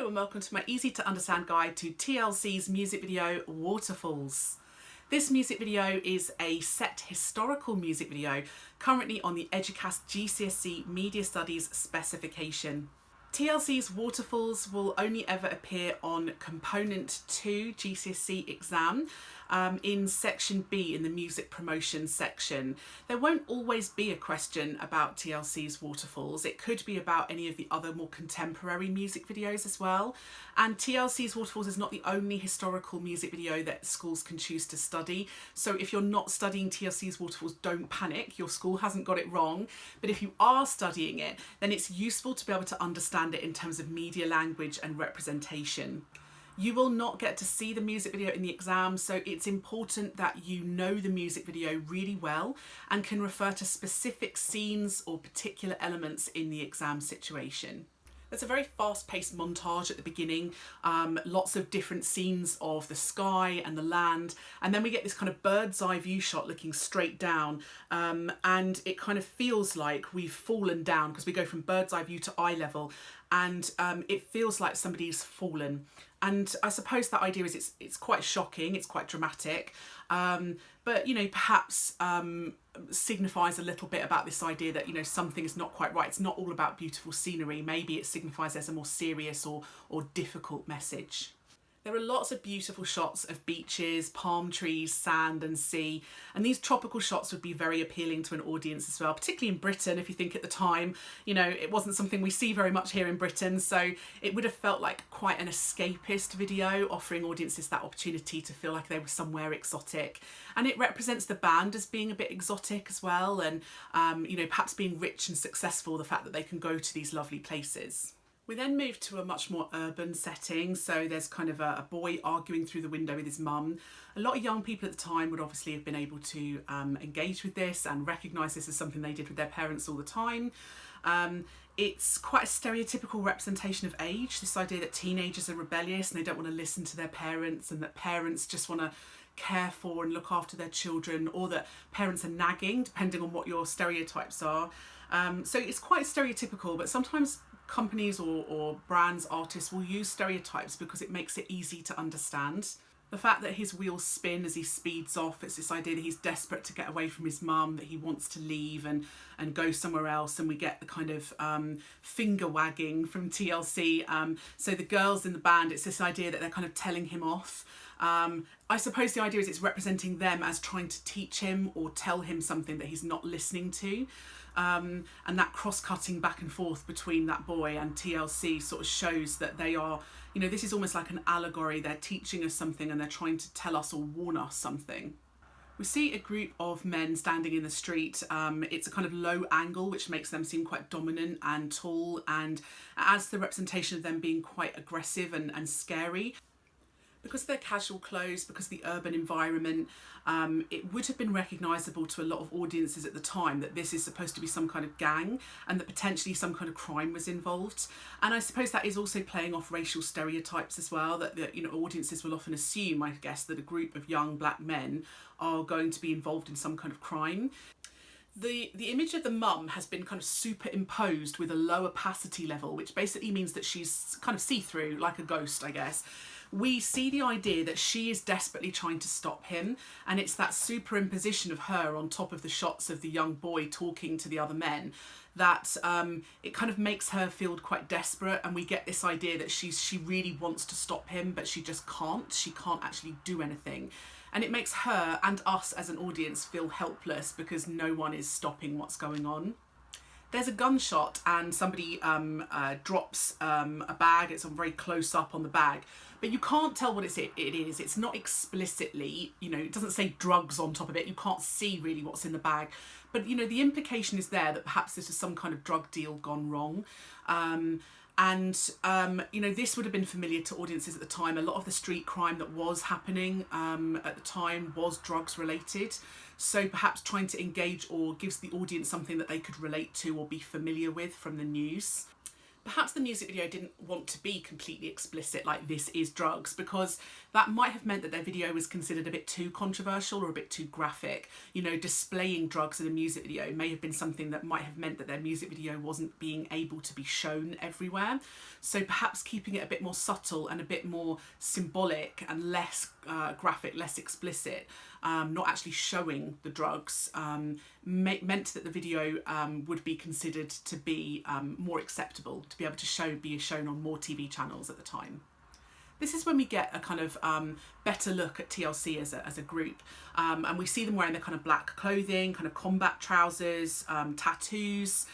Hello and welcome to my easy to understand guide to TLC's music video Waterfalls. This music video is a set historical music video currently on the Eduqas GCSE Media Studies specification. TLC's Waterfalls will only ever appear on Component 2 GCSE exam in Section B in the music promotion section. There won't always be a question about TLC's Waterfalls. It could be about any of the other more contemporary music videos as well. And TLC's Waterfalls is not the only historical music video that schools can choose to study. So if you're not studying TLC's Waterfalls, don't panic. Your school hasn't got it wrong. But if you are studying it, then it's useful to be able to understand it in terms of media language and representation. You will not get to see the music video in the exam, so it's important that you know the music video really well and can refer to specific scenes or particular elements in the exam situation. There's a very fast-paced montage at the beginning, lots of different scenes of the sky and the land, and then we get this kind of bird's eye view shot looking straight down, and it kind of feels like we've fallen down because we go from bird's eye view to eye level, and it feels like somebody's fallen. And I suppose that idea is it's quite shocking, it's quite dramatic, but you know, perhaps signifies a little bit about this idea that, you know, something is not quite right. It's not all about beautiful scenery. Maybe it signifies there's a more serious or difficult message. There are lots of beautiful shots of beaches, palm trees, sand and sea, and these tropical shots would be very appealing to an audience as well, particularly in Britain. If you think at the time, you know, it wasn't something we see very much here in Britain, so it would have felt like quite an escapist video, offering audiences that opportunity to feel like they were somewhere exotic. And it represents the band as being a bit exotic as well, and you know, perhaps being rich and successful, the fact that they can go to these lovely places. We then move to a much more urban setting, so there's kind of a boy arguing through the window with his mum. A lot of young people at the time would obviously have been able to engage with this and recognise this as something they did with their parents all the time. It's quite a stereotypical representation of age, this idea that teenagers are rebellious and they don't want to listen to their parents, and that parents just want to care for and look after their children, or that parents are nagging, depending on what your stereotypes are. So it's quite stereotypical, but sometimes companies or brands, artists will use stereotypes because it makes it easy to understand. The fact that his wheels spin as he speeds off, it's this idea that he's desperate to get away from his mum, that he wants to leave and go somewhere else, and we get the kind of finger wagging from TLC. So the girls in the band, it's this idea that they're kind of telling him off. I suppose the idea is it's representing them as trying to teach him or tell him something that he's not listening to. And that cross-cutting back and forth between that boy and TLC sort of shows that they are, you know, this is almost like an allegory. They're teaching us something and they're trying to tell us or warn us something. We see a group of men standing in the street. It's a kind of low angle, which makes them seem quite dominant and tall, and adds to the representation of them being quite aggressive and scary. Because of their casual clothes, because of the urban environment, it would have been recognisable to a lot of audiences at the time that this is supposed to be some kind of gang and that potentially some kind of crime was involved. And I suppose that is also playing off racial stereotypes as well, that you know, audiences will often assume, I guess, that a group of young black men are going to be involved in some kind of crime. The image of the mum has been kind of superimposed with a low opacity level, which basically means that she's kind of see-through, like a ghost, I guess. We see the idea that she is desperately trying to stop him, and it's that superimposition of her on top of the shots of the young boy talking to the other men that it kind of makes her feel quite desperate, and we get this idea that she really wants to stop him, but she just can't. She can't actually do anything. And it makes her and us as an audience feel helpless because no one is stopping what's going on. There's a gunshot and somebody drops a bag. It's very close up on the bag, but you can't tell what it is. It's not explicitly, you know, it doesn't say drugs on top of it. You can't see really what's in the bag, but you know, the implication is there that perhaps this is some kind of drug deal gone wrong. You know, this would have been familiar to audiences at the time. A lot of the street crime that was happening at the time was drugs related. So perhaps trying to engage or gives the audience something that they could relate to or be familiar with from the news. Perhaps the music video didn't want to be completely explicit, like this is drugs, because that might have meant that their video was considered a bit too controversial or a bit too graphic. You know, displaying drugs in a music video may have been something that might have meant that their music video wasn't being able to be shown everywhere. So perhaps keeping it a bit more subtle and a bit more symbolic and less graphic, less explicit, not actually showing the drugs, meant that the video would be considered to be more acceptable, to be able to be shown on more TV channels at the time. This is when we get a kind of better look at TLC as a group, and we see them wearing their kind of black clothing, kind of combat trousers, tattoos.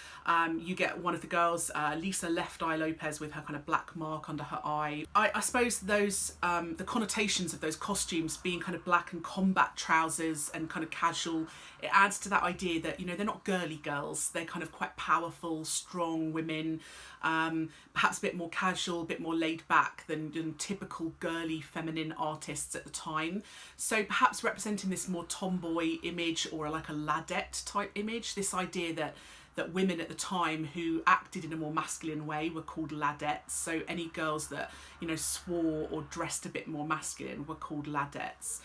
You get one of the girls, Lisa Left Eye Lopez, with her kind of black mark under her eye. I suppose those the connotations of those costumes being kind of black and combat trousers and kind of casual, it adds to that idea that, you know, they're not girly girls, they're kind of quite powerful, strong women, perhaps a bit more casual, a bit more laid back than typical girly feminine artists at the time. So perhaps representing this more tomboy image, or like a ladette type image, this idea that women at the time who acted in a more masculine way were called ladettes. So any girls that, you know, swore or dressed a bit more masculine were called ladettes.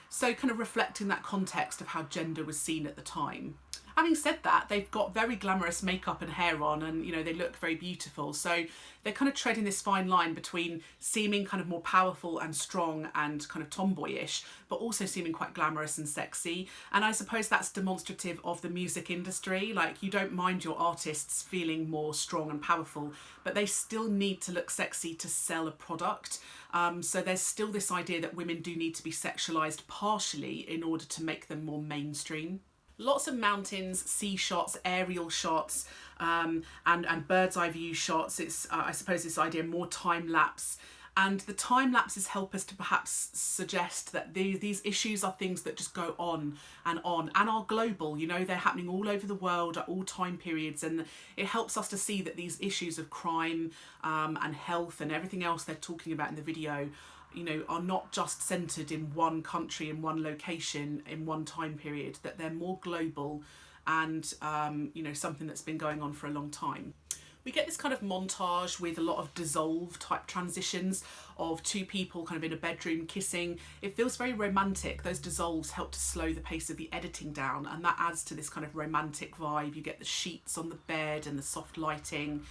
So kind of reflecting that context of how gender was seen at the time. Having said that, they've got very glamorous makeup and hair on, and, you know, they look very beautiful. So they're kind of treading this fine line between seeming kind of more powerful and strong and kind of tomboyish, but also seeming quite glamorous and sexy. And I suppose that's demonstrative of the music industry. Like, you don't mind your artists feeling more strong and powerful, but they still need to look sexy to sell a product. So there's still this idea that women do need to be sexualized partially in order to make them more mainstream. Lots of mountains, sea shots, aerial shots, and bird's eye view shots. It's, I suppose, this idea more time lapse. And the time lapses help us to perhaps suggest that these issues are things that just go on and are global. You know, they're happening all over the world at all time periods, and it helps us to see that these issues of crime and health and everything else they're talking about in the video, you know, are not just centred in one country, in one location, in one time period, that they're more global and, you know, something that's been going on for a long time. We get this kind of montage with a lot of dissolve type transitions of two people kind of in a bedroom kissing. It feels very romantic. Those dissolves help to slow the pace of the editing down, and that adds to this kind of romantic vibe. You get the sheets on the bed and the soft lighting,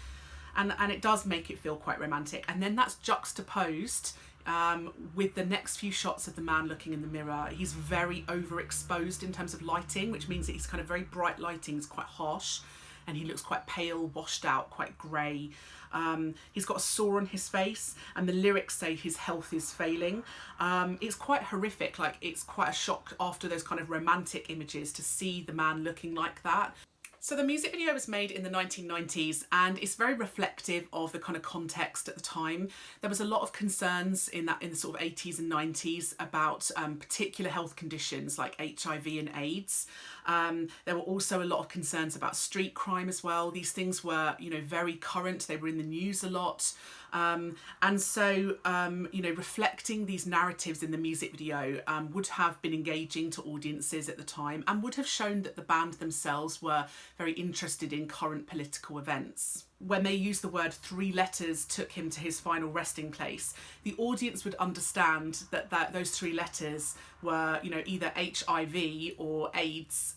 and it does make it feel quite romantic. And then that's juxtaposed with the next few shots of the man looking in the mirror. He's very overexposed in terms of lighting, which means that he's kind of very bright lighting, is quite harsh, and he looks quite pale, washed out, quite grey. He's got a sore on his face, and the lyrics say his health is failing. It's quite horrific. Like, it's quite a shock after those kind of romantic images to see the man looking like that. So the music video was made in the 1990s, and it's very reflective of the kind of context at the time. There was a lot of concerns in the sort of 80s and 90s about particular health conditions like HIV and AIDS. There were also a lot of concerns about street crime as well. These things were, you know, very current. They were in the news a lot. And so, you know, reflecting these narratives in the music video would have been engaging to audiences at the time, and would have shown that the band themselves were very interested in current political events. When they used the word 3 letters took him to his final resting place, the audience would understand that those 3 letters were, you know, either HIV or AIDS.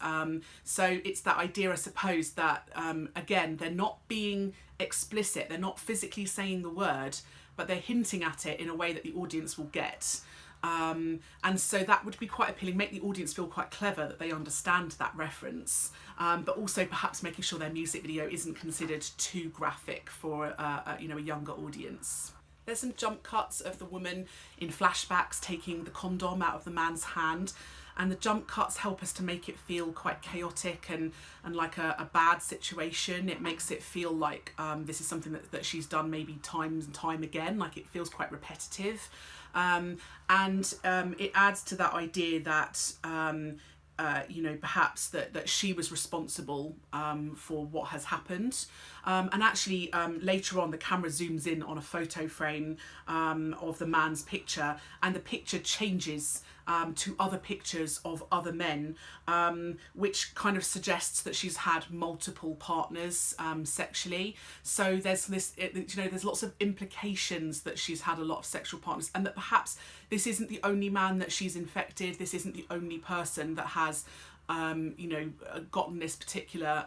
So it's that idea, I suppose, that, again, they're not being explicit, they're not physically saying the word, but they're hinting at it in a way that the audience will get. And so that would be quite appealing, make the audience feel quite clever that they understand that reference, but also perhaps making sure their music video isn't considered too graphic for you know, a younger audience. There's some jump cuts of the woman in flashbacks taking the condom out of the man's hand, and the jump cuts help us to make it feel quite chaotic and like a bad situation. It makes it feel like this is something that she's done maybe time and time again, like it feels quite repetitive. And it adds to that idea that, you know, perhaps that she was responsible for what has happened. And actually later on the camera zooms in on a photo frame of the man's picture, and the picture changes to other pictures of other men, which kind of suggests that she's had multiple partners sexually. So there's this, there's lots of implications that she's had a lot of sexual partners, and that perhaps this isn't the only man that she's infected. This isn't the only person that has gotten this particular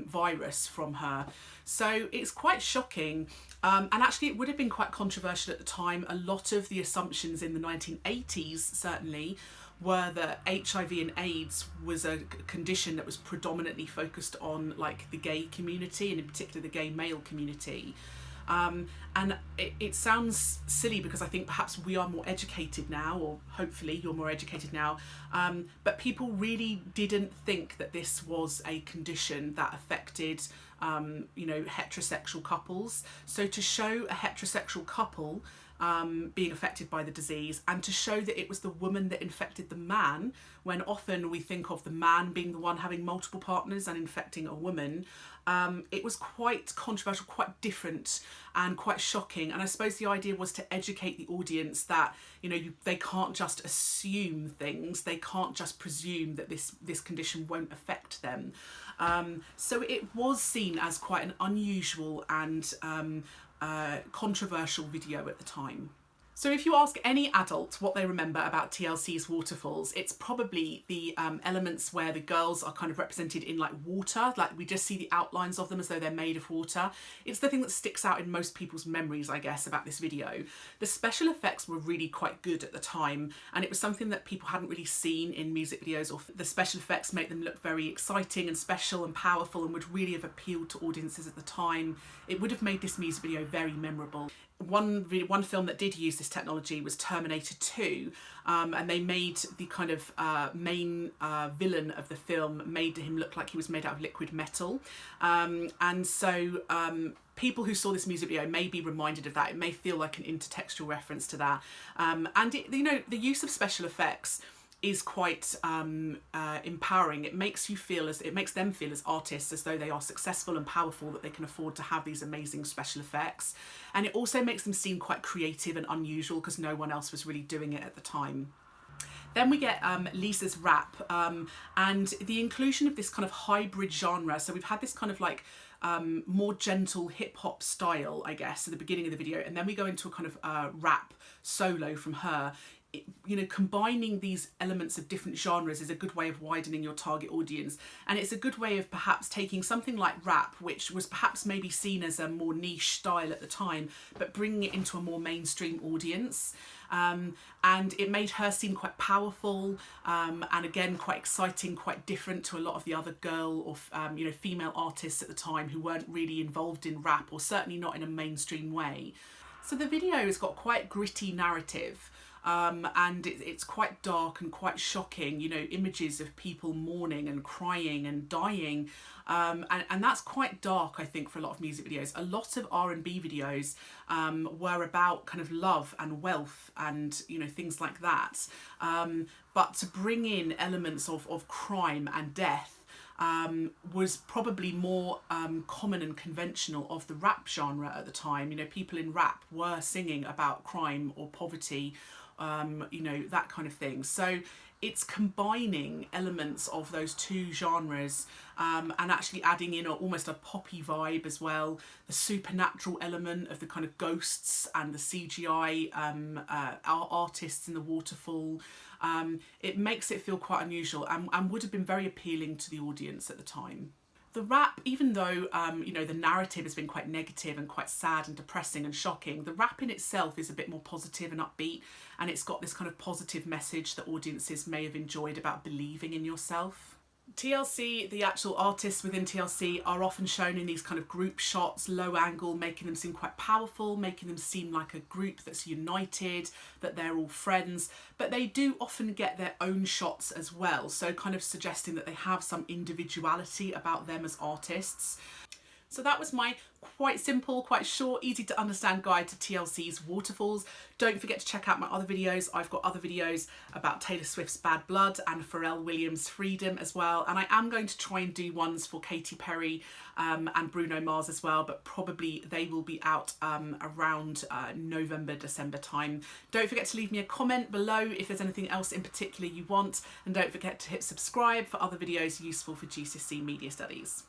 virus from her. So it's quite shocking. And actually it would have been quite controversial at the time. A lot of the assumptions in the 1980s certainly were that HIV and AIDS was a condition that was predominantly focused on like the gay community, and in particular the gay male community. And it sounds silly because I think perhaps we are more educated now, or hopefully you're more educated now, but people really didn't think that this was a condition that affected heterosexual couples. So to show a heterosexual couple being affected by the disease, and to show that it was the woman that infected the man, when often we think of the man being the one having multiple partners and infecting a woman, it was quite controversial, quite different and quite shocking. And I suppose the idea was to educate the audience that, they can't just assume things, they can't just presume that this condition won't affect them. So it was seen as quite an unusual and controversial video at the time. So if you ask any adult what they remember about TLC's Waterfalls, it's probably the elements where the girls are kind of represented in like water, like we just see the outlines of them as though they're made of water. It's the thing that sticks out in most people's memories, I guess, about this video. The special effects were really quite good at the time, and it was something that people hadn't really seen in music videos, or the special effects make them look very exciting and special and powerful, and would really have appealed to audiences at the time. It would have made this music video very memorable. One film that did use this technology was Terminator 2, and they made the kind of main villain of the film, made him look like he was made out of liquid metal, and so people who saw this music video may be reminded of that. It may feel like an intertextual reference to that, and the use of special effects is quite empowering. It makes them feel as artists as though they are successful and powerful, that they can afford to have these amazing special effects. And it also makes them seem quite creative and unusual because no one else was really doing it at the time. Then we get Lisa's rap, and the inclusion of this kind of hybrid genre. So we've had this kind of like more gentle hip hop style, I guess, at the beginning of the video, and then we go into a kind of rap solo from her. Combining these elements of different genres is a good way of widening your target audience, and it's a good way of perhaps taking something like rap, which was perhaps maybe seen as a more niche style at the time, but bringing it into a more mainstream audience. And it made her seem quite powerful, and again quite exciting, quite different to a lot of the other girl or female artists at the time who weren't really involved in rap, or certainly not in a mainstream way. So the video has got quite gritty narrative. And it's quite dark and quite shocking, images of people mourning and crying and dying, and that's quite dark, I think, for a lot of music videos. A lot of R&B videos were about kind of love and wealth and things like that, but to bring in elements of crime and death was probably more common and conventional of the rap genre at the time. People in rap were singing about crime or poverty, that kind of thing. So it's combining elements of those two genres, and actually adding in almost a poppy vibe as well, the supernatural element of the kind of ghosts and the CGI artists in the waterfall. It makes it feel quite unusual, and would have been very appealing to the audience at the time. The rap, even though, the narrative has been quite negative and quite sad and depressing and shocking, the rap in itself is a bit more positive and upbeat, and it's got this kind of positive message that audiences may have enjoyed about believing in yourself. TLC, the actual artists within TLC, are often shown in these kind of group shots, low angle, making them seem quite powerful, making them seem like a group that's united, that they're all friends, but they do often get their own shots as well, so kind of suggesting that they have some individuality about them as artists. So that was my quite simple, quite short, easy to understand guide to TLC's Waterfalls. Don't forget to check out my other videos. I've got other videos about Taylor Swift's Bad Blood and Pharrell Williams' Freedom as well. And I am going to try and do ones for Katy Perry and Bruno Mars as well, but probably they will be out around November, December time. Don't forget to leave me a comment below if there's anything else in particular you want. And don't forget to hit subscribe for other videos useful for GCSE Media Studies.